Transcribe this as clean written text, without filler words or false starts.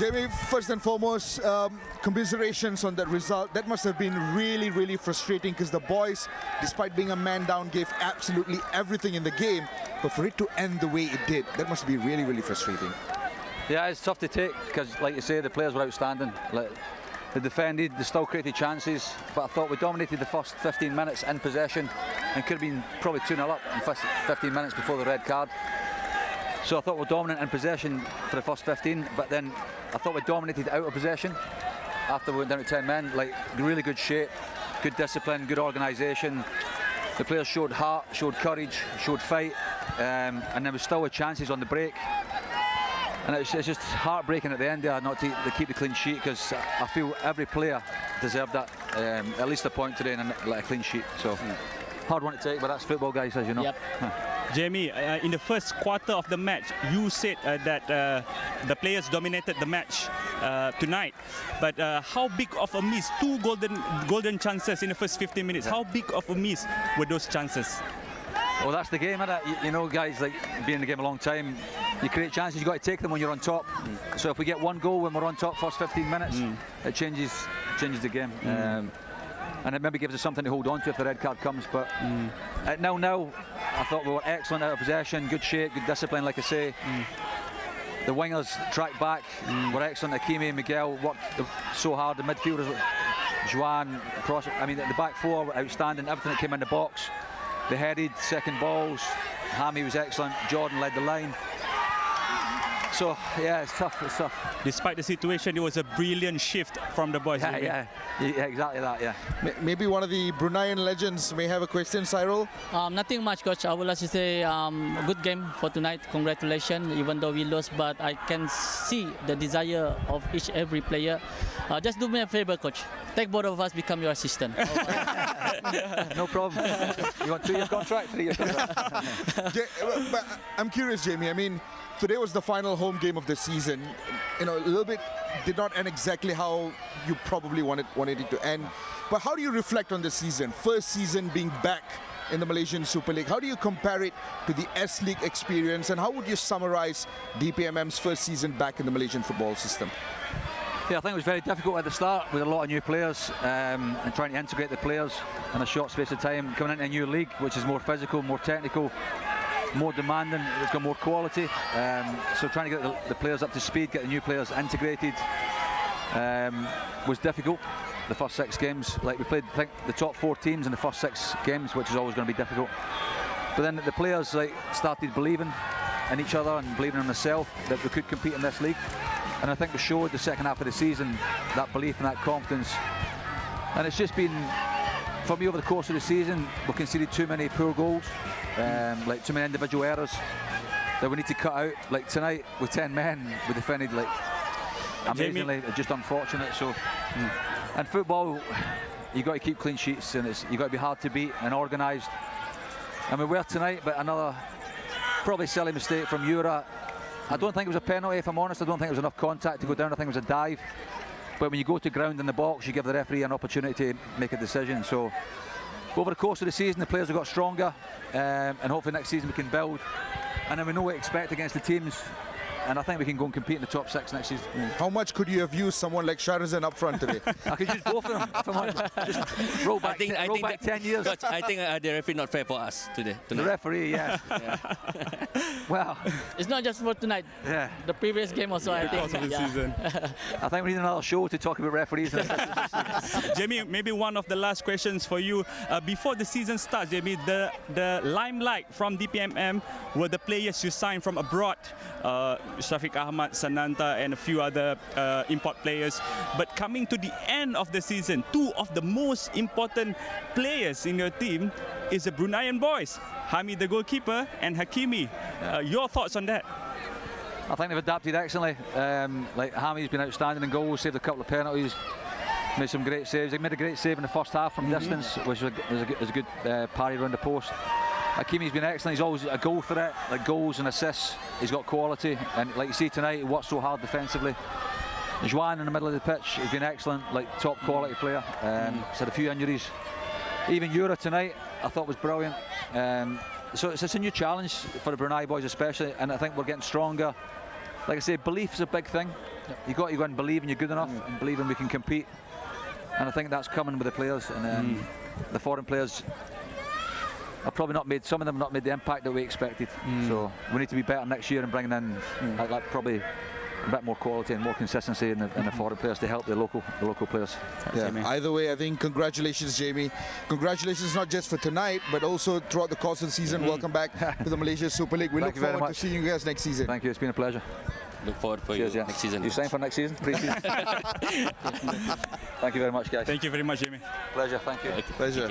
Jamie, first and foremost, commiserations on that result. That must have been really, really frustrating because the boys, despite being a man down, gave absolutely everything in the game. But for it to end the way it did, that must be really, really frustrating. Yeah, it's tough to take because, like you say, the players were outstanding. Like, they defended, they still created chances, but I thought we dominated the first 15 minutes in possession and could have been probably 2-0 up in 15 minutes before the red card. So I thought we were dominant in possession for the first 15, but then I thought we dominated out of possession after we went down to 10 men. Like, really good shape, good discipline, good organisation. The players showed heart, showed courage, showed fight, and there was still chances on the break. And it's just heartbreaking at the end there not to keep the clean sheet, because I feel every player deserved that, at least a point today and a clean sheet. So hard one to take, but that's football, guys, as you know. Yep. Jamie, in the first quarter of the match, you said that the players dominated the match tonight. But how big of a miss? Two golden chances in the first 15 minutes. How big of a miss were those chances? Well, that's the game, isn't it? You know, guys, like, being in the game a long time, you create chances, you've got to take them when you're on top. So if we get one goal when we're on top first 15 minutes, it changes the game. And it maybe gives us something to hold on to if the red card comes. But at 0-0, I thought we were excellent out of possession, good shape, good discipline, like I say. The wingers tracked back, were excellent. Hakimi and Miguel worked so hard. The midfielders, Juan, cross. I mean, the back four were outstanding. Everything that came in the box, they headed, second balls. Hammy was excellent. Jordan led the line. So yeah, it's tough. It's tough. Despite the situation, it was a brilliant shift from the boys. Yeah, exactly that. Yeah. Maybe one of the Bruneian legends may have a question, Cyril. Nothing much, coach. I would like to say a good game for tonight. Congratulations, even though we lost, but I can see the desire of every player. Just do me a favor, coach. Take both of us, become your assistant. No problem. You want 2-year contract, 3-year contract? But I'm curious, Jamie. I mean, today was the final home game of the season. You know, a little bit did not end exactly how you probably wanted it to end. But how do you reflect on the season? First season being back in the Malaysian Super League. How do you compare it to the S League experience? And how would you summarize DPMM's first season back in the Malaysian football system? Yeah, I think it was very difficult at the start with a lot of new players and trying to integrate the players in a short space of time. Coming into a new league, which is more physical, more technical, more demanding, it's got more quality. So trying to get the players up to speed, get the new players integrated was difficult. The first 6 games, like we played, I think, the top 4 teams in the first 6 games, which is always going to be difficult. But then the players started believing in each other and believing in themselves that we could compete in this league. And I think we showed the second half of the season that belief and that confidence. And it's just been, for me, over the course of the season, we conceded too many poor goals, like too many individual errors that we need to cut out. Like tonight, with 10 men, we defended like amazingly, just unfortunate. So, and football, you've got to keep clean sheets, and you've got to be hard to beat and organised. And we were tonight, but another probably silly mistake from Jura. I don't think it was a penalty, if I'm honest. I don't think it was enough contact to go down. I think it was a dive. But when you go to ground in the box, you give the referee an opportunity to make a decision. So over the course of the season, the players have got stronger, and hopefully next season we can build. And then we know what to expect against the teams. And I think we can go and compete in the top 6 next season. How much could you have used someone like Sharazan up front today? I could use both of them. If I'm honest. Just roll back, roll back 10 years. Coach, I think the referee not fair for us today. The referee, yeah. Well, It's not just for tonight. yeah. The previous game also, I think. Season. I think we need another show to talk about referees. Jamie, maybe one of the last questions for you. Before the season starts, Jamie, the limelight from DPMM were the players you signed from abroad. Shafiq Ahmad, Sananta, and a few other import players. But coming to the end of the season, 2 of the most important players in your team is the Bruneian boys, Hamid the goalkeeper and Hakimi. Your thoughts on that? I think they've adapted excellently. Like Hamid's been outstanding in goals, saved a couple of penalties, made some great saves. He made a great save in the first half from distance, which was a good parry around the post. Hakimi's been excellent. He's always a goal threat, like goals and assists. He's got quality, and like you see tonight, he works so hard defensively. Juan in the middle of the pitch has been excellent, like top quality player. He's had a few injuries. Even Jura tonight, I thought was brilliant. So it's a new challenge for the Brunei boys especially, and I think we're getting stronger. Like I say, belief is a big thing. You got to go and believe you're good enough and believing we can compete. And I think that's coming with the players. And the foreign players have probably not made, some of them have not made the impact that we expected. So we need to be better next year and bringing in like probably a bit more quality and more consistency in the foreign players to help the local players. Yeah. Either way, I think congratulations, Jamie. Congratulations not just for tonight, but also throughout the course of the season. Welcome back to the Malaysia Super League. We look forward to seeing you guys next season. Thank you. It's been a pleasure. Look forward for Cheers, you next season. You sign for next season? Pre-season? Thank you very much, guys. Thank you very much, Jamie. Pleasure. Thank you. Pleasure.